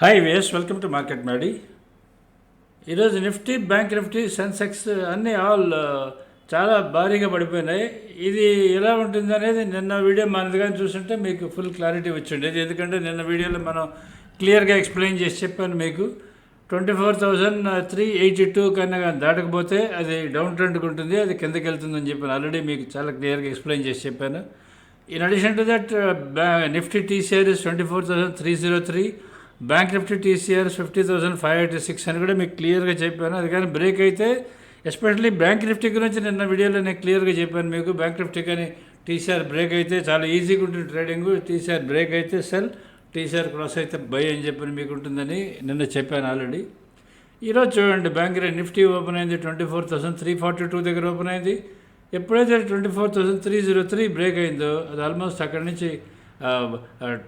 Hi ways welcome to market Maddy. ఈరోజు Nifty, bank Nifty, Sensex అన్నీ చాలా భారీగా పడిపోయినాయి. ఇది ఎలా ఉంటుంది అనేది నిన్న వీడియో మనది కానీ చూస్తుంటే మీకు ఫుల్ క్లారిటీ వచ్చిండేది. ఎందుకంటే నిన్న వీడియోలో మనం క్లియర్గా ఎక్స్ప్లెయిన్ చేసి చెప్పాను మీకు. 24,382 కన్నా కానీ దాటకపోతే అది డౌన్ ట్రెండ్కి ఉంటుంది, అది కిందకి వెళ్తుందని చెప్పాను. ఆల్రెడీ మీకు చాలా క్లియర్గా ఎక్స్ప్లెయిన్ చేసి చెప్పాను. In addition to that Nifty TCR is 24,303, bank Nifty TCR 50,586 అని కూడా మీకు క్లియర్గా చెప్పాను. అది కానీ బ్రేక్ అయితే, ఎస్పెషల్లీ బ్యాంక్ నిఫ్టీ గురించి నిన్న వీడియోలో నేను క్లియర్గా చెప్పాను మీకు. బ్యాంక్ నిఫ్టీ కానీ టీసీఆర్ బ్రేక్ అయితే చాలా ఈజీగా ఉంటుంది ట్రేడింగ్. టీసీఆర్ బ్రేక్ అయితే సెల్, టీసీఆర్ క్రాస్ అయితే బై అని చెప్పని మీకు ఉంటుందని నిన్న చెప్పాను ఆల్రెడీ. ఈరోజు చూడండి, బ్యాంక్ నిఫ్టీ ఓపెన్ అయింది 24,342 దగ్గర ఓపెన్ అయింది. ఎప్పుడైతే 24,303 బ్రేక్ అయిందో అది ఆల్మోస్ట్ అక్కడి నుంచి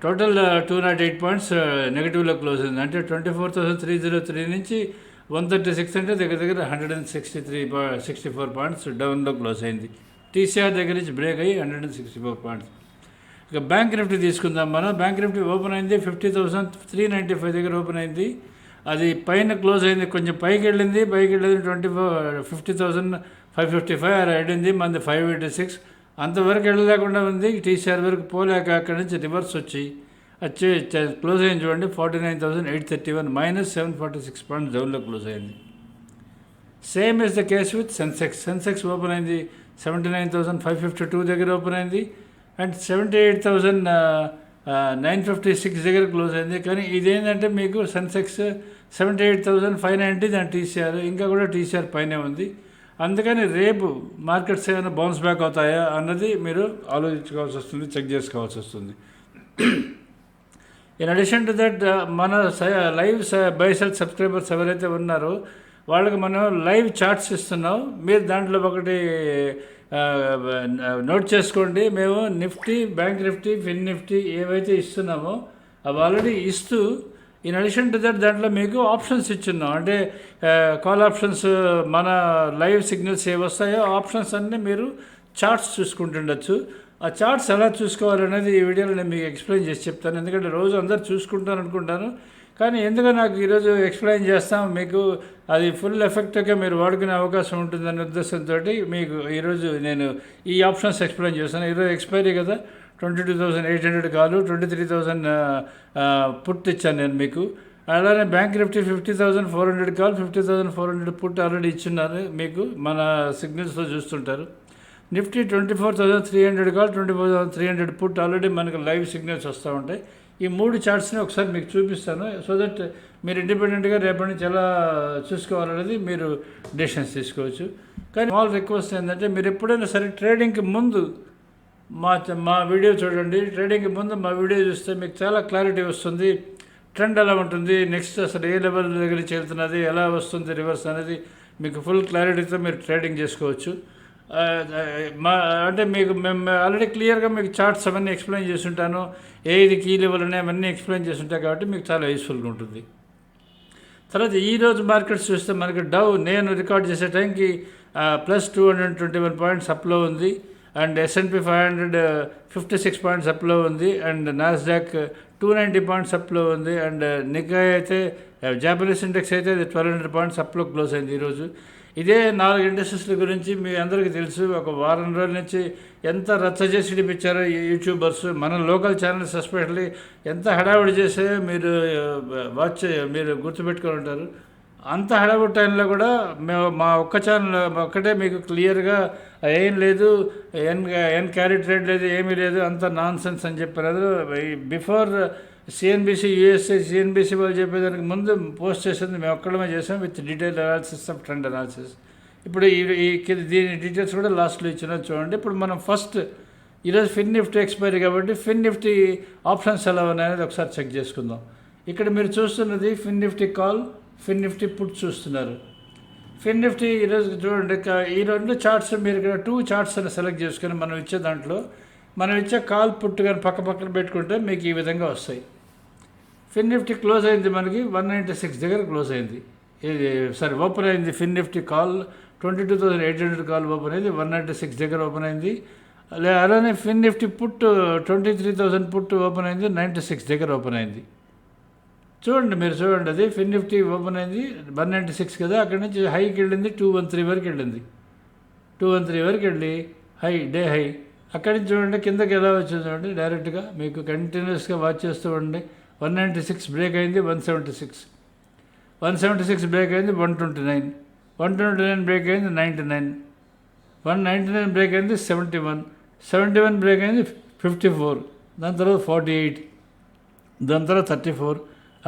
టోటల్ 208 పాయింట్స్ నెగిటివ్లో క్లోజ్ అయింది. అంటే 24,303 నుంచి 136 అంటే దగ్గర దగ్గర 164 పాయింట్స్ డౌన్లో క్లోజ్ అయింది. టీసీఆర్ దగ్గర నుంచి బ్రేక్ అయ్యి 164 పాయింట్స్. ఇక బ్యాంక్ నిఫ్టీ తీసుకుందాం మనం. బ్యాంక్ నిఫ్టీ ఓపెన్ అయింది 50,395 దగ్గర ఓపెన్ అయింది. అది పైన క్లోజ్ అయింది, కొంచెం పైకి వెళ్ళింది 50,555 అలా వెళ్ళింది. మంది 586 అంతవరకు వెళ్ళలేకుండా ఉంది. టీసీఆర్ వరకు పోలేక అక్కడి నుంచి రివర్స్ వచ్చి క్లోజ్ అయింది చూడండి 49,831 -746 పాయింట్స్ డౌన్లో క్లోజ్ అయింది. Same is the case with Sensex. Sensex open అయింది 79,552 దగ్గర ఓపెన్ అయింది అండ్ 78,956 దగ్గర క్లోజ్ అయింది. కానీ ఇదేంటంటే మీకు సెన్సెక్స్ 78,590 దాని టీసీఆర్ ఇంకా కూడా టీసీఆర్ పైనే ఉంది. అందుకని రేపు మార్కెట్స్ ఏమైనా బౌన్స్ బ్యాక్ అవుతాయా అన్నది మీరు ఆలోచించుకోవాల్సి వస్తుంది, చెక్ చేసుకోవాల్సి వస్తుంది. ఇన్ అడిషన్ టు దట్ మన లైవ్ బై సెల్ సబ్స్క్రైబర్స్ ఎవరైతే ఉన్నారో వాళ్ళకి మనం లైవ్ చార్ట్స్ ఇస్తున్నాం. మీరు దాంట్లో ఒకటి నోట్ చేసుకోండి. మేము నిఫ్టీ, బ్యాంక్ నిఫ్టీ, ఫిన్ నిఫ్టీ ఏవైతే ఇస్తున్నామో అవి ఆల్రెడీ ఇస్తూ ఇన్ అడిషన్ టు దట్ దాంట్లో మీకు ఆప్షన్స్ ఇచ్చున్నాం. అంటే కాల్ ఆప్షన్స్, మన లైవ్ సిగ్నల్స్ ఏ వస్తాయో ఆప్షన్స్ అన్నీ మీరు చార్ట్స్ చూసుకుంటుండొచ్చు. ఆ చార్ట్స్ ఎలా చూసుకోవాలనేది ఈ వీడియోలో నేను మీకు ఎక్స్ప్లెయిన్ చేసి చెప్తాను. ఎందుకంటే రోజు అందరు చూసుకుంటాను అనుకుంటాను, కానీ ఎందుకో నాకు ఈరోజు ఎక్స్ప్లెయిన్ చేస్తాం మీకు. అది ఫుల్ ఎఫెక్ట్గా మీరు వాడుకునే అవకాశం ఉంటుందనే ఉద్దేశంతో మీకు ఈరోజు నేను ఈ ఆప్షన్స్ ఎక్స్ప్లెయిన్ చేస్తాను. ఈరోజు ఎక్స్పైరీ కదా, 22,800 కాలు, 23,000 పుట్ ఇచ్చాను నేను మీకు. అలానే bank nifty 50,400 call, 50,400 put already ఇచ్చున్నారు మీకు, మన సిగ్నల్స్లో చూస్తుంటారు. నిఫ్టీ 24,300 కాల్, 24,300 పుట్ ఆల్రెడీ మనకు లైవ్ సిగ్నల్స్ వస్తూ ఉంటాయి. ఈ 3 చార్ట్స్ని ఒకసారి మీకు చూపిస్తాను, సో దట్ మీరు ఇండిపెండెంట్గా రేపటి నుంచి ఎలా చూసుకోవాలనేది మీరు డెసిషన్స్ తీసుకోవచ్చు. కానీ స్మాల్ రిక్వెస్ట్ ఏంటంటే, మీరు ఎప్పుడైనా సరే ట్రేడింగ్కి ముందు మా వీడియో చూడండి. ట్రేడింగ్కి ముందు మా వీడియో చూస్తే మీకు చాలా క్లారిటీ వస్తుంది. ట్రెండ్ ఎలా ఉంటుంది, నెక్స్ట్ అసలు ఏ లెవెల్ దగ్గర చేరుతున్నది, ఎలా వస్తుంది రివర్స్ అనేది మీకు ఫుల్ క్లారిటీతో మీరు ట్రేడింగ్ చేసుకోవచ్చు. అంటే మేము ఆల్రెడీ క్లియర్గా మీకు చార్ట్స్ అవన్నీ ఎక్స్ప్లెయిన్ చేస్తుంటాను. ఏది కీ లెవెల్ ఉన్నాయి అవన్నీ ఎక్స్ప్లెయిన్ చేస్తుంటాయి కాబట్టి మీకు చాలా యూస్ఫుల్గా ఉంటుంది. తర్వాత ఈరోజు మార్కెట్స్ చూస్తే మనకి డౌ నేను రికార్డ్ చేసే టైంకి +221 పాయింట్స్ అప్లో ఉంది. అండ్ S&P 500 56 పాయింట్స్ అప్లో ఉంది. అండ్ నాస్డాక్ 290 పాయింట్స్ అప్లో ఉంది. అండ్ నికాయ్ అయితే, జాపనీస్ ఇండెక్స్ అయితే అది 1200 పాయింట్స్ అప్లో క్లోజ్ అయింది ఈరోజు. ఇదే 4 ఇండస్ట్రీస్ల గురించి మీ అందరికీ తెలుసు. ఒక వారం రోజుల నుంచి ఎంత రచ్చ చేసి ఇడిపించారో యూట్యూబర్స్, మన లోకల్ ఛానల్స్ ఎస్పెషల్లీ ఎంత హడావుడి చేసాయో మీరు గుర్తుపెట్టుకొని ఉంటారు. అంత హడావుడి టైంలో కూడా మేము మా ఒక్క ఛానల్ ఒక్కటే మీకు క్లియర్గా ఏం లేదు, ఎన్ క్యారీ ట్రేడ్ లేదు, ఏమీ లేదు, అంత నాన్ సెన్స్ అని చెప్పారు. బిఫోర్ సిఎన్బిసి, యూఎస్ఏ సిఎన్బిసి వాళ్ళు చెప్పేదానికి ముందు పోస్ట్ చేసేది మేము ఒక్కడమే చేసాం with detail analysis of trend analysis. ఇప్పుడు దీని డీటెయిల్స్ కూడా లాస్ట్లో ఇచ్చిన చూడండి. ఇప్పుడు మనం ఫస్ట్ ఈరోజు ఫిన్ నిఫ్టీ ఎక్స్పైరీ కాబట్టి ఫిన్ నిఫ్టీ ఆప్షన్స్ ఎలా ఉన్నాయనేది ఒకసారి చెక్ చేసుకుందాం. ఇక్కడ మీరు చూస్తున్నది ఫిన్ నిఫ్టీ కాల్, ఫిన్ నిఫ్టీ పుట్ చూస్తున్నారు. ఫిన్ నిఫ్టీ ఈరోజు చూడండి, ఈ 2 చార్ట్స్ మీరు ఇక్కడ 2 చార్ట్స్ అని సెలెక్ట్ చేసుకొని మనం ఇచ్చే దాంట్లో మనం ఇచ్చే కాల్ పుట్ కానీ పక్కన పెట్టుకుంటే మీకు ఈ విధంగా వస్తాయి. ఫిన్ నిఫ్టీ క్లోజ్ అయింది మనకి 196 దగ్గర క్లోజ్ అయింది. ఓపెన్ అయింది. ఫిన్ నిఫ్టీ కాల్ 22,800 కాల్ ఓపెన్ అయింది, 196 దగ్గర ఓపెన్ అయింది. అలానే ఫిన్ నిఫ్టీ పుట్ 23,000 పుట్ ఓపెన్ అయింది, 96 దగ్గర ఓపెన్ అయింది. చూడండి, మీరు చూడండి, అది ఫిన్ నిఫ్టీ ఓపెన్ అయింది 196 కదా, అక్కడి నుంచి హైకి వెళ్ళింది 213 వరకు వెళ్ళింది. 213 వరకు వెళ్ళి డే హై. అక్కడి నుంచి చూడండి కిందకి ఎలా వచ్చింది చూడండి, డైరెక్ట్గా మీకు కంటిన్యూస్గా వాచ్ చేస్తూ ఉండండి. 196 బ్రేక్ అయింది, 176 బ్రేక్ అయింది, 129 బ్రేక్ అయింది, 99 199 బ్రేక్ అయింది, 71 బ్రేక్ అయింది, 54, దాని తర్వాత 48, దాని తర్వాత 34.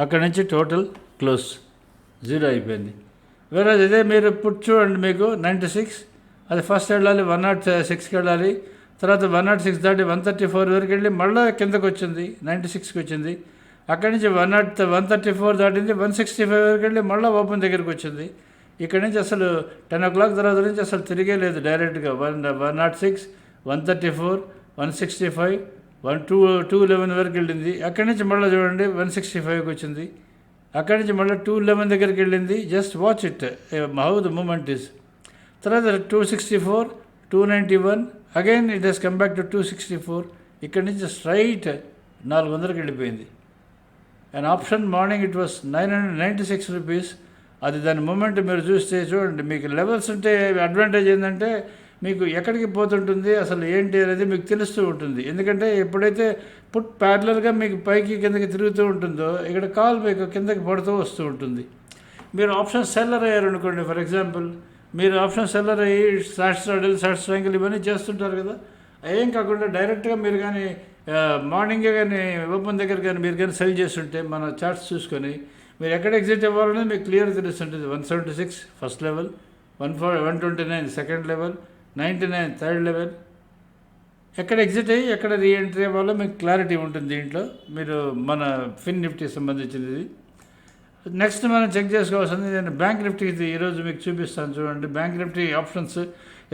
అక్కడి నుంచి టోటల్ క్లోజ్ 0 అయిపోయింది. వేరే ఇదే మీరు పుట్ చూడండి, మీకు 96 అది ఫస్ట్ వెళ్ళాలి, 106కి వెళ్ళాలి, తర్వాత 106 దాటి 134 వరకు వెళ్ళి మళ్ళీ కిందకు వచ్చింది, 96కి వచ్చింది. అక్కడి నుంచి 134 దాటింది, 165 వరకు వెళ్ళి మళ్ళీ ఓపెన్ దగ్గరికి వచ్చింది. ఇక్కడి నుంచి అసలు 10 o'clock తర్వాత నుంచి అసలు తిరిగే లేదు, డైరెక్ట్గా 106, 134, 165, 211 వరకు వెళ్ళింది. అక్కడి నుంచి మళ్ళీ చూడండి 165కి వచ్చింది. అక్కడి నుంచి మళ్ళీ 211 దగ్గరికి వెళ్ళింది. Just watch it how the movement is. తర్వాత 264, 291, again it has come back to 264. ఇక్కడి నుంచి స్ట్రైట్ 400కి వెళ్ళిపోయింది. And option morning it was 996 rupees. అది దాని మూమెంట్ మీరు చూస్తే చూడండి, మీకు లెవెల్స్ ఉంటే అడ్వాంటేజ్ ఏంటంటే మీకు ఎక్కడికి పోతుంటుంది అసలు ఏంటి అనేది మీకు తెలుస్తూ ఉంటుంది. ఎందుకంటే ఎప్పుడైతే పుట్ ప్యారలర్గా మీకు పైకి కిందకి తిరుగుతూ ఉంటుందో ఇక్కడ కాల్ మీకు కిందకి పడుతూ వస్తూ ఉంటుంది. మీరు ఆప్షన్ సెల్లర్ అయ్యారు అనుకోండి, ఫర్ ఎగ్జాంపుల్ మీరు ఆప్షన్ సెల్లర్ అయ్యి షార్ట్ స్ట్రాంగిల్ ఇవన్నీ చేస్తుంటారు కదా, ఏం కాకుండా డైరెక్ట్గా మీరు కానీ మార్నింగే కానీ ఓపెన్ దగ్గర కానీ మీరు కానీ సెల్ చేస్తుంటే మన చార్ట్స్ చూసుకొని మీరు ఎక్కడ ఎగ్జిట్ అవ్వాలనేది మీకు క్లియర్ తెలుస్తుంటుంది. 176 first level, 129 second level, 99 third level, ఎక్కడ ఎగ్జిట్ అయ్యి ఎక్కడ రీఎంట్రీ అవ్వాలో మీకు క్లారిటీ ఉంటుంది దీంట్లో. మీరు మన ఫిన్ నిఫ్టీకి సంబంధించింది. నెక్స్ట్ మనం చెక్ చేసుకోవాల్సింది నేను బ్యాంక్ నిఫ్టీ ఈరోజు మీకు చూపిస్తాను చూడండి. బ్యాంక్ నిఫ్టీ ఆప్షన్స్,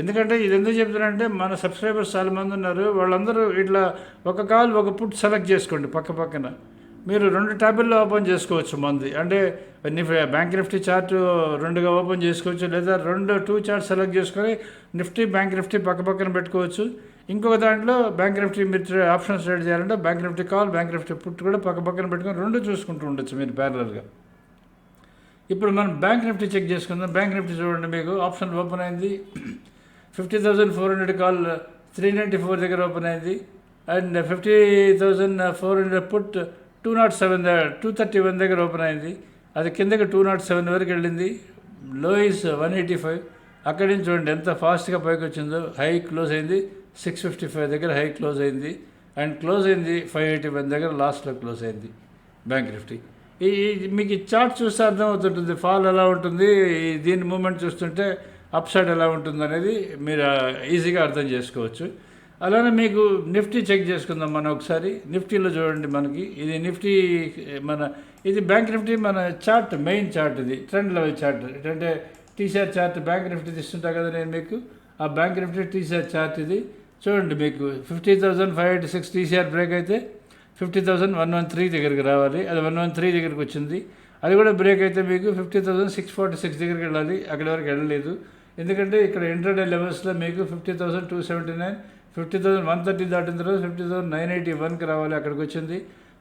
ఎందుకంటే ఇది ఎందుకు చెప్తున్నానంటే మన సబ్స్క్రైబర్స్ చాలామంది ఉన్నారు, వాళ్ళందరూ ఇట్లా ఒక కాల్ ఒక పుట్ సెలెక్ట్ చేసుకోండి. పక్కన మీరు 2 ట్యాబుల్లో ఓపెన్ చేసుకోవచ్చు. మంది అంటే బ్యాంక్ నిఫ్టీ చార్ట్ 2గా ఓపెన్ చేసుకోవచ్చు, లేదా 2 చార్ట్ సెలెక్ట్ చేసుకొని నిఫ్టీ బ్యాంక్ నిఫ్టీ పక్కన పెట్టుకోవచ్చు. ఇంకొక దాంట్లో బ్యాంక్ నిఫ్టీ మీరు ఆప్షన్స్ ట్రేడ్ చేయాలంటే bank Nifty call, bank Nifty put కూడా పక్కన పెట్టుకొని 2 చూసుకుంటూ ఉండొచ్చు మీరు ప్యారలల్గా. ఇప్పుడు మనం బ్యాంక్ నిఫ్టీ చెక్ చేసుకుందాం. బ్యాంక్ నిఫ్టీ చూడండి, మీకు ఆప్షన్ ఓపెన్ అయింది 50,400 కాల్ 394 దగ్గర ఓపెన్ అయింది. అండ్ 50,400 పుట్ 231 దగ్గర ఓపెన్ అయింది. అది కిందకి 207 వరకు వెళ్ళింది. లో ఈస్ 185. అక్కడి నుంచి చూడండి ఎంత ఫాస్ట్గా పైకి వచ్చిందో. హై క్లోజ్ అయింది 655 దగ్గర హై క్లోజ్ అయింది. అండ్ క్లోజ్ అయింది 581 దగ్గర లాస్ట్లో క్లోజ్ అయింది బ్యాంక్ నిఫ్టీ. మీకు ఈ చార్ట్ చూస్తే అర్థమవుతుంటుంది ఫాల్ ఎలా ఉంటుంది, దీని మూమెంట్ చూస్తుంటే అప్ సైడ్ ఎలా ఉంటుంది అనేది మీరు ఈజీగా అర్థం చేసుకోవచ్చు. అలానే మీకు నిఫ్టీ చెక్ చేసుకుందాం మనం ఒకసారి. నిఫ్టీలో చూడండి, మనకి ఇది నిఫ్టీ ఇది బ్యాంక్ నిఫ్టీ మన చార్ట్, మెయిన్ చార్ట్, ఇది ట్రెండ్ లెవెల్ చార్ట్. ఏంటంటే టీసీఆర్ చార్ట్ బ్యాంక్ నిఫ్టీ తీస్తుంటా కదా నేను మీకు, ఆ బ్యాంక్ నిఫ్టీ టీసీఆర్ చార్ట్ ఇది చూడండి. మీకు 50,586 టీసీఆర్ బ్రేక్ అయితే 50,113 దగ్గరికి రావాలి. అది 113 దగ్గరికి వచ్చింది. అది కూడా బ్రేక్ అయితే మీకు 50,646 దగ్గరికి వెళ్ళాలి. అక్కడి వరకు వెళ్ళలేదు, ఎందుకంటే ఇక్కడ ఇంటర్డే లెవెల్స్లో మీకు 50,279, 50,130 దాటిన తర్వాత 50,981కి రావాలి, అక్కడికి వచ్చింది.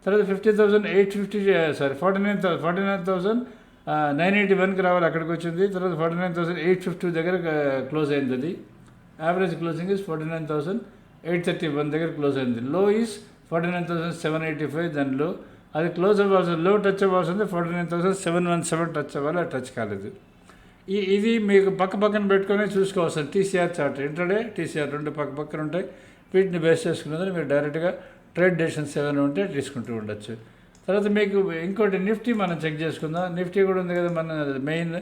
తర్వాత 49,981కి రావాలి, అక్కడికి వచ్చింది. తర్వాత 49,850 దగ్గర క్లోజ్ అయింది. అది యావరేజ్ క్లోజింగ్ ఇస్ 49,831 దగ్గర క్లోజ్ అయింది. లో ఈస్ 49,785 దానిలో. అది క్లోజ్ అవ్వాల్సింది, లో టచ్ అవ్వాల్సింది 49,717 టచ్ అవ్వాలి, అది టచ్ కాలేదు. ఇది మీకు పక్కన పెట్టుకొని చూసుకోవాల్సింది టీసీఆర్ చార్ట్. ఇంటర్డే టీసీఆర్ 2 పక్కన ఉంటాయి. వీటిని బేస్ చేసుకున్నదని మీరు డైరెక్ట్గా ట్రేడ్ డెసిషన్స్ ఏమైనా ఉంటే తీసుకుంటూ ఉండొచ్చు. తర్వాత మీకు ఇంకోటి నిఫ్టీ మనం చెక్ చేసుకుందాం. నిఫ్టీ కూడా ఉంది కదా మన మెయిన్,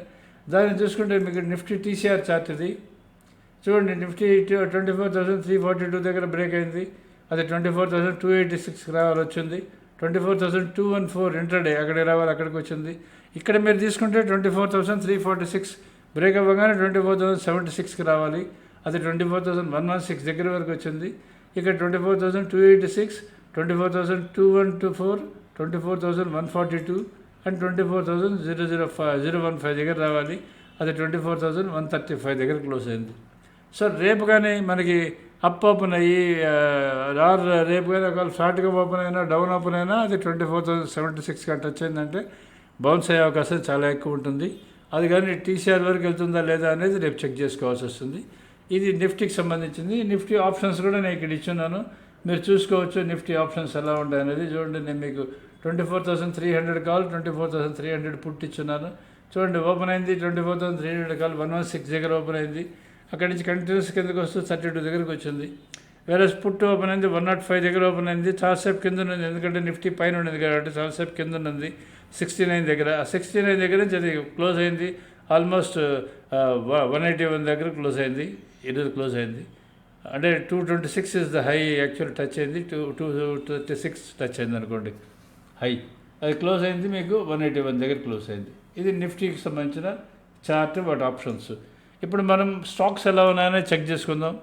దాన్ని చూసుకుంటే మీకు నిఫ్టీ టీసీఆర్ చార్ట్ ఇది చూడండి. నిఫ్టీ 24,342 దగ్గర బ్రేక్ అయింది. అది 24,286కి రావాలి వచ్చింది. 24,214 ఇంటర్డే అక్కడికి రావాలి, అక్కడికి వచ్చింది. ఇక్కడ మీరు తీసుకుంటే 24,346 బ్రేక్ అవ్వగానే 24,076కి రావాలి. అది 24,116 దగ్గర వరకు వచ్చింది. ఇక్కడ 24,286, 24,214, 24,142 అండ్ 24,015 దగ్గర రావాలి. అది 24,135 దగ్గర క్లోజ్ అయింది. సో రేపు కానీ మనకి అప్ ఓపెన్ అయ్యి ఆర్ రేపు కానీ ఒకవేళ షార్ట్గా ఓపెన్ అయినా డౌన్ ఓపెన్ అయినా అది 24,076 టచ్ అయిందంటే బౌన్స్ అయ్యే అవకాశం చాలా ఎక్కువ ఉంటుంది. అది కానీ టీసీఆర్ వరకు వెళ్తుందా లేదా అనేది రేపు చెక్ చేసుకోవాల్సి వస్తుంది. ఇది నిఫ్టీకి సంబంధించింది. నిఫ్టీ ఆప్షన్స్ కూడా నేను ఇక్కడ ఇచ్చున్నాను, మీరు చూసుకోవచ్చు నిఫ్టీ ఆప్షన్స్ ఎలా ఉంటాయి అనేది. చూడండి, నేను మీకు 24,300 కాల్ 24,300 పుట్ ఇచ్చున్నాను. చూడండి, ఓపెన్ అయింది 24,300 కాల్ 116 దగ్గర ఓపెన్ అయింది. అక్కడి నుంచి కంటిన్యూస్ కిందకి వస్తూ 32 దగ్గరకు వచ్చింది. వేరే పుట్ ఓపెన్ అయింది 105 దగ్గర ఓపెన్ అయింది. చాలాసేపు కింద ఉన్నది, ఎందుకంటే నిఫ్టీ పైన ఉన్నది కాబట్టి చాలాసేపు కింద ఉన్నది 69 దగ్గర. ఆ 69 దగ్గర నుంచి అది క్లోజ్ అయింది, ఆల్మోస్ట్ 181 దగ్గర క్లోజ్ అయింది. ఈరోజు క్లోజ్ అయింది అంటే 226 is the high actual touch అయింది, 236 టచ్ అయింది అనుకోండి హై. అది క్లోజ్ అయింది మీకు 181 దగ్గర క్లోజ్ అయింది. ఇది నిఫ్టీకి సంబంధించిన చార్ట్, వాటి ఆప్షన్స్. ఇప్పుడు మనం స్టాక్స్ ఎలా ఉన్నాయని చెక్ చేసుకుందాం.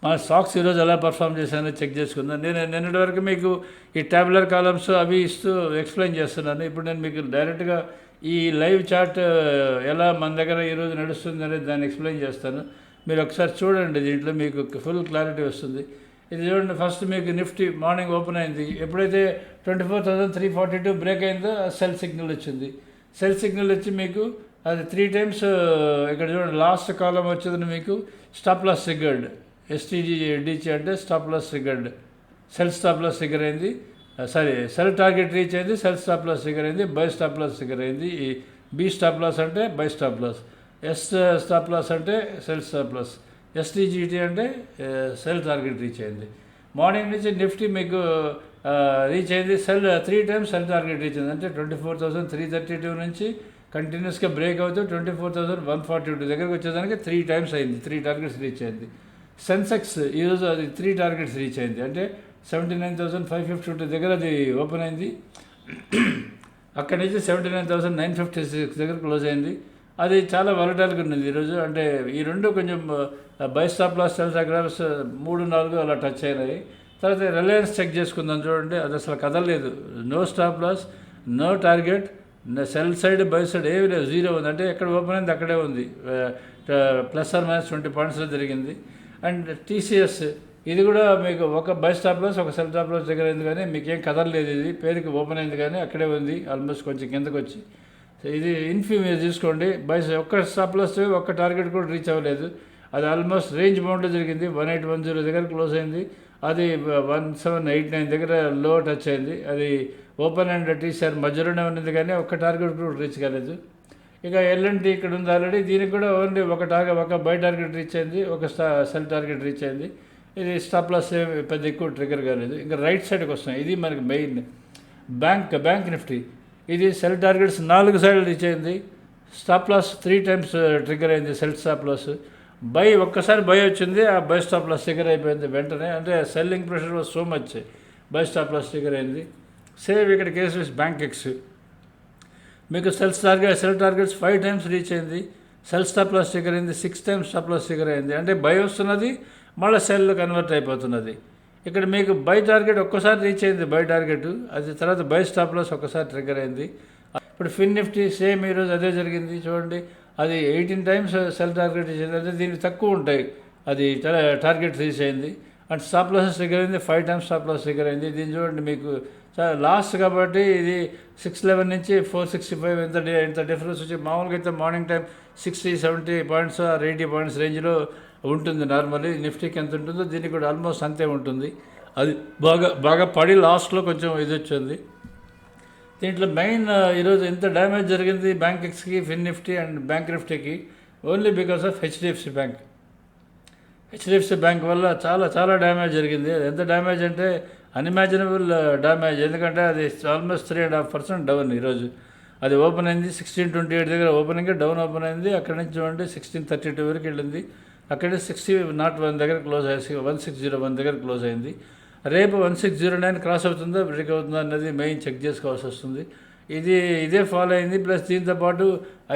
మన స్టాక్స్ ఈరోజు ఎలా పర్ఫామ్ చేశానో చెక్ చేసుకుందాం. నేను నిన్నటి వరకు మీకు ఈ ట్యాబులర్ కాలమ్స్ అవి ఇస్తూ ఎక్స్ప్లెయిన్ చేస్తున్నాను. ఇప్పుడు నేను మీకు డైరెక్ట్గా ఈ లైవ్ చార్ట్ ఎలా మన దగ్గర ఈరోజు నడుస్తుంది అనేది దాన్ని ఎక్స్ప్లెయిన్ చేస్తాను. మీరు ఒకసారి చూడండి, దీంట్లో మీకు ఫుల్ క్లారిటీ వస్తుంది. ఇది చూడండి, ఫస్ట్ మీకు నిఫ్టీ మార్నింగ్ ఓపెన్ అయింది. ఎప్పుడైతే 24,342 బ్రేక్ అయిందో సెల్ సిగ్నల్ వచ్చింది. సెల్ సిగ్నల్ వచ్చి మీకు అది 3 టైమ్స్ ఇక్కడ చూడండి, లాస్ట్ కాలం వచ్చేది మీకు స్టాప్ లాస్ ట్రిగ్గర్డ్, STGDC అంటే stop loss triggered, sell stop loss trigger అయింది. సెల్ టార్గెట్ రీచ్ అయింది, సెల్ స్టాప్ లాస్ ట్రిగ్గర్ అయింది, బై స్టాప్ లాస్ ట్రిగ్గర్ అయింది. ఈ బి స్టాప్ లాస్ అంటే buy stop loss, S stop loss అంటే sell stop loss, STGT అంటే sell target reach అయింది. Morning నుంచి నిఫ్టీ మీకు రీచ్ అయింది, 3 టైమ్స్ సెల్ టార్గెట్ రీచ్ అయింది. అంటే 24,332 నుంచి కంటిన్యూస్గా బ్రేక్ అవుతూ 24,142 దగ్గరకు వచ్చేదానికి 3 టైమ్స్ అయింది, 3 టార్గెట్స్ రీచ్ అయింది. సెన్సెక్స్ ఈరోజు అది 3 టార్గెట్స్ రీచ్ అయింది, అంటే 79,552 దగ్గర అది ఓపెన్ అయింది. అక్కడి నుంచి 79,956 దగ్గర క్లోజ్ అయింది. అది చాలా వాలటైల్గా ఉన్నది ఈరోజు. అంటే ఈ రెండు కొంచెం buy stop loss sell targets 3, 4 అలా టచ్ అయినాయి. తర్వాత రిలయన్స్ చెక్ చేసుకుందాం. చూడండి, అది అసలు కదలలేదు, no stop loss, no target, sell side by side ఏమి లేదు, 0 ఉంది. అంటే ఎక్కడ ఓపెన్ అయింది అక్కడే ఉంది, +or- 20 పాయింట్స్లో జరిగింది. అండ్ TCS ఇది కూడా మీకు ఒక బై స్టాప్ లాస్ ఒక సెల్ టాప్ లాస్ దగ్గర అయింది, కానీ మీకేం కదలలేదు. ఇది పేరుకి ఓపెన్ అయింది కానీ అక్కడే ఉంది, ఆల్మోస్ట్ కొంచెం కిందకు వచ్చి. ఇది ఇన్ఫీ మీరు చూసుకోండి, ఒక్క స్టాప్ లాస్ ఒక్క టార్గెట్ కూడా రీచ్ అవ్వలేదు. అది ఆల్మోస్ట్ రేంజ్ బౌండ్లో జరిగింది, 1810 దగ్గర క్లోజ్ అయింది. అది 1789 దగ్గర లో టచ్ అయింది. అది ఓపెన్ అండ్ TCR మధ్యలోనే ఉన్నది కానీ ఒక్క టార్గెట్ కూడా రీచ్ కాలేదు. ఇక L&T ఇక్కడ ఉంది ఆల్రెడీ, దీనికి కూడా ఓన్లీ ఒక బై టార్గెట్ రీచ్ అయింది, ఒక సెల్ టార్గెట్ రీచ్ అయింది. ఇది స్టాప్ లాస్ పెద్ద ఎక్కువ ట్రిగర్ కాలేదు. ఇంకా రైట్ సైడ్కి వస్తాం, ఇది మనకి మెయిన్. బ్యాంక్ నిఫ్టీ ఇది సెల్ టార్గెట్స్ 4 సైడ్లు రీచ్ అయింది, స్టాప్ లాస్ 3 టైమ్స్ ట్రిగర్ అయింది, సెల్ స్టాప్ లాస్. ఒక్కసారి బై వచ్చింది, ఆ బై స్టాప్ లాస్ ట్రిగర్ అయిపోయింది వెంటనే. అంటే selling pressure was so much, buy stop loss trigger అయింది. సేమ్ ఇక్కడ కేసు బ్యాంక్ ఎక్స్ మీకు సెల్ టార్గెట్స్ 5 టైమ్స్ రీచ్ అయింది, సెల్ స్టాప్ లాస్ ట్రిగర్ అయింది, 6 టైమ్స్ స్టాప్ లాస్ ట్రిగర్ అయింది. అంటే బై వస్తున్నది, మళ్ళీ సెల్ కన్వర్ట్ అయిపోతున్నది. ఇక్కడ మీకు బై టార్గెట్ ఒక్కసారి రీచ్ అయింది, బై టార్గెట్, అది తర్వాత బై స్టాప్ లాస్ ఒక్కసారి ట్రిగర్ అయింది. ఇప్పుడు ఫిన్ నిఫ్టీ సేమ్ ఈరోజు అదే జరిగింది. చూడండి, అది 18 టైమ్స్ సెల్ టార్గెట్ రీచ్ అయింది, అంటే దీనికి తక్కువ ఉంటాయి, అది టార్గెట్ రీచ్ అయింది. అండ్ స్టాప్ లాసెస్ ట్రిగర్ అయింది, 5 టైమ్స్ స్టాప్ లాస్ ట్రిగర్ అయింది. దీన్ని చూడండి, మీకు లాస్ట్ కాబట్టి ఇది 611 నుంచి 465 ఎంత డిఫరెన్స్ వచ్చి, మామూలుగా అయితే morning time 60-70 points or 80 points రేంజ్లో ఉంటుంది నార్మల్లీ. నిఫ్టీకి ఎంత ఉంటుందో దీనికి కూడా ఆల్మోస్ట్ అంతే ఉంటుంది. అది బాగా పడి లాస్ట్లో కొంచెం ఇది వచ్చింది. దీంట్లో మెయిన్ ఈరోజు ఎంత డ్యామేజ్ జరిగింది బ్యాంక్ ఎక్స్కి, ఫిన్ నిఫ్టీ అండ్ బ్యాంక్ నిఫ్టీకి, only because of HDFC bank. HDFC bank వల్ల చాలా డ్యామేజ్ జరిగింది. అది ఎంత డ్యామేజ్ అంటే అన్ఇమాజినబుల్ డ్యామేజ్, ఎందుకంటే అది ఆల్మోస్ట్ 3.5% డౌన్ ఈరోజు. అది ఓపెన్ అయింది 1628 దగ్గర ఓపెనింగ్ డౌన్ ఓపెన్ అయింది. అక్కడి నుంచి చూడండి 1632 వరకు వెళ్ళింది, అక్కడే 6001 దగ్గర క్లోజ్ అయ్యి 1601 దగ్గర క్లోజ్ అయింది. రేపు 1609 క్రాస్ అవుతుందా బ్రేక్ అవుతుందా అన్నది మెయిన్ చెక్ చేసుకోవాల్సి వస్తుంది. ఇదే ఫాలో అయింది. ప్లస్ దీంతోపాటు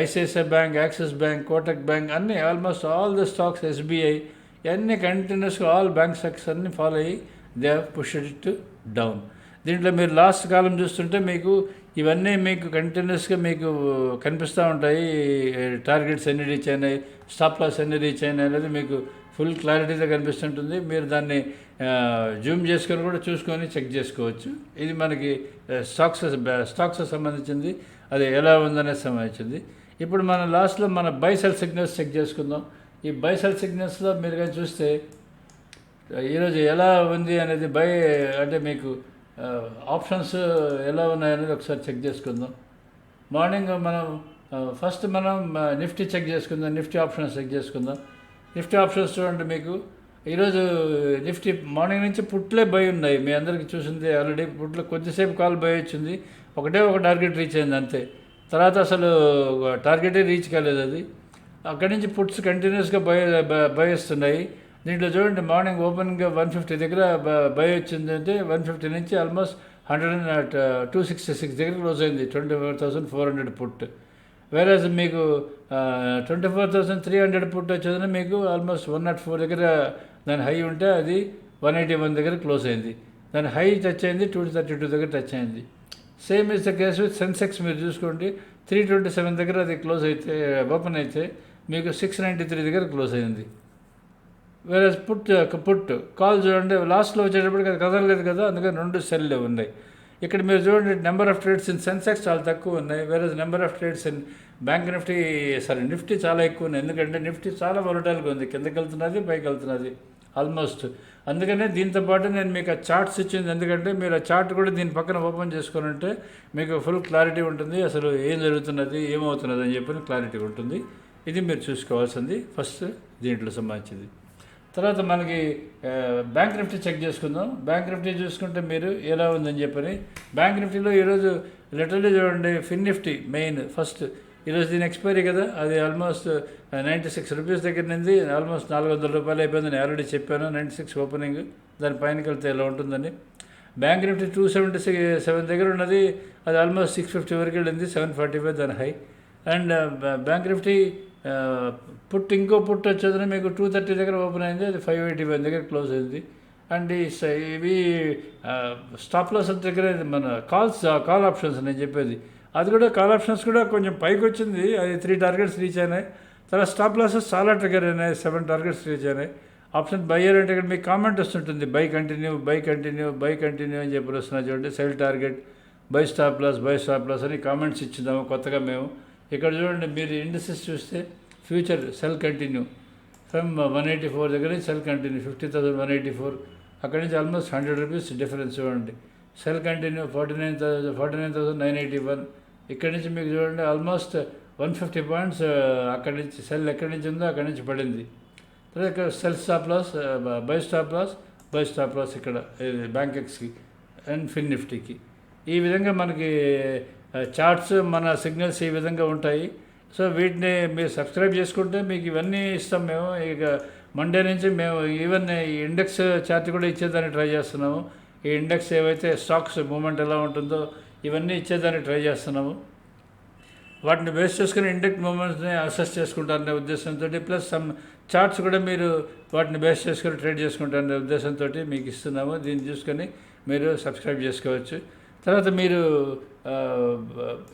ICICI bank, axis bank, Kotak bank అన్నీ almost all the stocks, SBI ఇవన్నీ కంటిన్యూస్గా ఆల్ బ్యాంక్ స్టాక్స్ అన్నీ ఫాలో అయ్యి they have pushed it down. దీంట్లో మీరు లాస్ట్ కాలం చూస్తుంటే మీకు ఇవన్నీ మీకు కంటిన్యూస్గా మీకు కనిపిస్తూ ఉంటాయి. టార్గెట్స్ ఎన్ని రీచ్ అయినాయి, స్టాప్ లాస్ ఎన్ని రీచ్ అయినాయి అనేది మీకు ఫుల్ క్లారిటీతో కనిపిస్తుంటుంది. మీరు దాన్ని జూమ్ చేసుకొని కూడా చూసుకొని చెక్ చేసుకోవచ్చు. ఇది మనకి స్టాక్స్ సంబంధించింది, అది ఎలా ఉందనే సంబంధించింది. ఇప్పుడు మన లాస్ట్లో మన బై సెల్ సిగ్నల్స్ చెక్ చేసుకుందాం. ఈ బై సెల్ సిగ్నల్స్లో మీరు కానీ చూస్తే ఈరోజు ఎలా ఉంది అనేది అంటే మీకు ఆప్షన్స్ ఎలా ఉన్నాయనేది ఒకసారి చెక్ చేసుకుందాం. మార్నింగ్ ఫస్ట్ మనం నిఫ్టీ చెక్ చేసుకుందాం, నిఫ్టీ ఆప్షన్స్ చెక్ చేసుకుందాం. నిఫ్టీ ఆప్షన్స్ చూడండి, మీకు ఈరోజు నిఫ్టీ మార్నింగ్ నుంచి పుట్లే బై ఉన్నాయి. మీ అందరికీ చూసింది ఆల్రెడీ. పుట్లో కొద్దిసేపు కాల్ బై వచ్చింది, ఒక టార్గెట్ రీచ్ అయింది అంతే. తర్వాత అసలు టార్గెటే రీచ్ కాలేదు అది. అక్కడి నుంచి పుట్స్ కంటిన్యూస్గా బై వస్తున్నాయి. దీంట్లో చూడండి, మార్నింగ్ ఓపెన్గా 150 దగ్గర బై వచ్చిందంటే 150 నుంచి ఆల్మోస్ట్ 266 దగ్గర క్లోజ్ అయింది. 24,400 పుట్. వేరేజ్ మీకు 24,300 పుట్ వచ్చేదని మీకు ఆల్మోస్ట్ 104 దగ్గర దాని హై ఉంటే అది 181 దగ్గర క్లోజ్ అయింది. దాని హై టచ్ అయింది 232 దగ్గర టచ్ అయింది. Same is the case with Sensex. మీరు చూసుకోండి, 327 దగ్గర అది క్లోజ్ అయితే ఓపెన్ అయితే మీకు 693 దగ్గర క్లోజ్ అయింది. వేరే పుట్ కాల్ చూడండి, లాస్ట్లో వచ్చేటప్పటికి అది కదలలేదు కదా, అందుకని 2 సెల్లు ఉన్నాయి. ఇక్కడ మీరు చూడండి, number of trades in Sensex చాలా తక్కువ ఉన్నాయి. వేరే number of trades in Nifty చాలా ఎక్కువ ఉన్నాయి. ఎందుకంటే నిఫ్టీ చాలా వొలటైల్గా ఉంది, కిందకి వెళ్తున్నది పైకి వెళ్తున్నది ఆల్మోస్ట్. అందుకనే దీంతో పాటు నేను మీకు ఆ చార్ట్స్ ఇచ్చింది. ఎందుకంటే మీరు ఆ చార్ట్ కూడా దీని పక్కన ఓపెన్ చేసుకొని ఉంటే మీకు ఫుల్ క్లారిటీ ఉంటుంది, అసలు ఏం జరుగుతున్నది ఏమవుతున్నది అని చెప్పి క్లారిటీ ఉంటుంది. ఇది మీరు చూసుకోవాల్సింది ఫస్ట్ దీంట్లో సంబంధించింది. తర్వాత మనకి బ్యాంక్ నిఫ్టీ చెక్ చేసుకుందాం. బ్యాంక్ నిఫ్టీ చూసుకుంటే మీరు ఎలా ఉందని చెప్పని, బ్యాంక్ నిఫ్టీలో ఈరోజు లిటరల్లీ చూడండి, ఫిన్ నిఫ్టీ మెయిన్ ఫస్ట్. ఈరోజు దీని ఎక్స్పైరీ కదా, అది ఆల్మోస్ట్ 96 రూపీస్ దగ్గర నుంచి ఆల్మోస్ట్ 400 రూపాయలు అయిపోయింది. నేను ఆల్రెడీ చెప్పాను 96 ఓపెనింగ్, దాని పైనకి వెళ్తే ఎలా ఉంటుందని. బ్యాంక్ నిఫ్టీ 277 దగ్గర ఉన్నది, అది ఆల్మోస్ట్ 650 వరకు వెళ్ళింది, 745 దాని హై. అండ్ బ్యాంక్ నిఫ్టీ ఇంకో పుట్ వచ్చేదని మీకు 230 దగ్గర ఓపెన్ అయింది, అది 581 దగ్గర క్లోజ్ అయింది. అండ్ ఇవి స్టాప్ లాస్ దగ్గర మన కాల్ ఆప్షన్స్ నేను చెప్పేది, అది కూడా కాల్ ఆప్షన్స్ కూడా కొంచెం పైకి వచ్చింది, అది 3 టార్గెట్స్ రీచ్ అయినాయి. తర్వాత స్టాప్ లాసెస్ చాలా ట్రిగర్ అయినాయి, 7 టార్గెట్స్ రీచ్ అయినాయి. ఆప్షన్ బయ్యర్ అంటే ఇక్కడ మీకు కామెంట్ వస్తుంటుంది, బై కంటిన్యూ అని చెప్పి వస్తున్నాయి చూడండి. Sell target, buy stop loss అని కామెంట్స్ ఇచ్చిందాము కొత్తగా మేము. ఇక్కడ చూడండి, మీరు ఇండిసెస్ చూస్తే ఫ్యూచర్ సెల్ కంటిన్యూ ఫ్రమ్ 184 దగ్గర నుంచి సెల్ కంటిన్యూ 50,184, అక్కడి నుంచి ఆల్మోస్ట్ 100 రూపీస్ డిఫరెన్స్ చూడండి. సెల్ కంటిన్యూ 49,981, ఇక్కడి నుంచి మీకు చూడండి ఆల్మోస్ట్ 150 పాయింట్స్ అక్కడి నుంచి సెల్ ఎక్కడి నుంచి ఉందో అక్కడి నుంచి పడింది. తర్వాత ఇక్కడ sell stop loss, buy stop loss ఇక్కడ బ్యాంక్ ఎక్స్కి అండ్ ఫిన్ నిఫ్టీకి. ఈ విధంగా మనకి చార్ట్స్ మన సిగ్నల్స్ ఈ విధంగా ఉంటాయి. సో వీటిని మీరు సబ్స్క్రైబ్ చేసుకుంటే మీకు ఇవన్నీ ఇస్తాం మేము. ఇక మండే నుంచి మేము ఈవెన్ ఈ ఇండెక్స్ చార్ట్ కూడా ఇచ్చేదాన్ని ట్రై చేస్తున్నాము. ఈ ఇండెక్స్ ఏవైతే స్టాక్స్ మూమెంట్ ఎలా ఉంటుందో ఇవన్నీ ఇచ్చేదాన్ని ట్రై చేస్తున్నాము. వాటిని బేస్ చేసుకుని ఇండెక్స్ మూమెంట్స్ని అసెస్ చేసుకుంటారనే ఉద్దేశంతో, ప్లస్ సమ్ చార్ట్స్ కూడా మీరు వాటిని బేస్ చేసుకొని ట్రేడ్ చేసుకుంటారనే ఉద్దేశంతో మీకు ఇస్తున్నాము. దీన్ని చూసుకొని మీరు సబ్స్క్రైబ్ చేసుకోవచ్చు. తర్వాత మీరు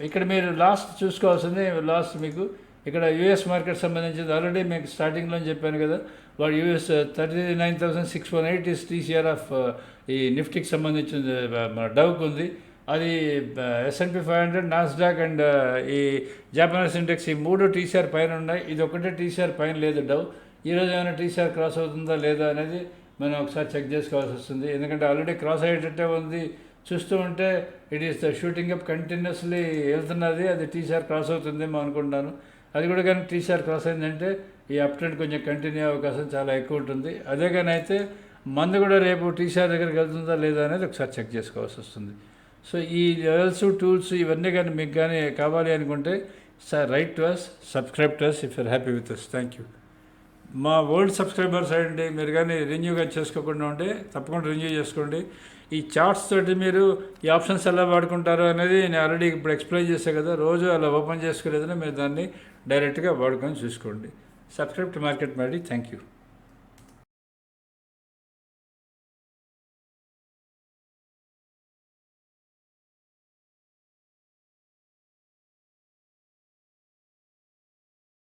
ఇక్కడ మీరు లాస్ట్ చూసుకోవాల్సింది, లాస్ట్ మీకు ఇక్కడ యూఎస్ మార్కెట్ సంబంధించింది ఆల్రెడీ మీకు స్టార్టింగ్లో చెప్పాను కదా. వాడు యూఎస్ 39,618 ఈస్ టీసీఆర్ ఆఫ్ ఈ నిఫ్టీకి సంబంధించింది, మన డవ్కి ఉంది. అది S&P 500, నాస్డాక్ అండ్ ఈ జాపనీస్ ఇండెక్స్, ఈ 3 టీసీఆర్ పైన ఉన్నాయి. ఇది ఒకటే టీసీఆర్ పైన లేదు డవ్. ఈరోజు ఏమైనా టీసీఆర్ క్రాస్ అవుతుందా లేదా అనేది మనం ఒకసారి చెక్ చేసుకోవాల్సి వస్తుంది. ఎందుకంటే ఆల్రెడీ క్రాస్ అయ్యేటట్టే ఉంది. చూస్తూ ఉంటే it is the shooting up continuously వెళ్తున్నది, అది టీసీఆర్ క్రాస్ అవుతుందేమో అనుకుంటాను. అది కూడా కానీ టీసీఆర్ క్రాస్ అయిందంటే ఈ అప్ ట్రెండ్ కొంచెం కంటిన్యూ అవకాశం చాలా ఎక్కువ ఉంటుంది. అదే కానీ అయితే మందు కూడా రేపు టీసీఆర్ దగ్గరికి వెళ్తుందా లేదా అనేది ఒకసారి చెక్ చేసుకోవాల్సి వస్తుంది. సో ఈ లెవెల్స్, టూల్స్ ఇవన్నీ కానీ మీకు కానీ కావాలి అనుకుంటే write to us, subscribe to us if you're happy with us. Thank you. మా ఓల్డ్ సబ్స్క్రైబర్స్ అండి, మీరు కానీ రెన్యూగా చేసుకోకుండా ఉంటే తప్పకుండా రెన్యూ చేసుకోండి. ఈ చార్ట్స్ తోటి మీరు ఈ ఆప్షన్స్ ఎలా వాడుకుంటారో అనేది నేను ఆల్రెడీ ఇప్పుడు ఎక్స్ప్లెయిన్ చేశాను కదా. రోజు అలా ఓపెన్ చేసుకోలేదని మీరు దాన్ని డైరెక్ట్గా వాడుకొని చూసుకోండి. Subscribe to market Maddy. Thank you.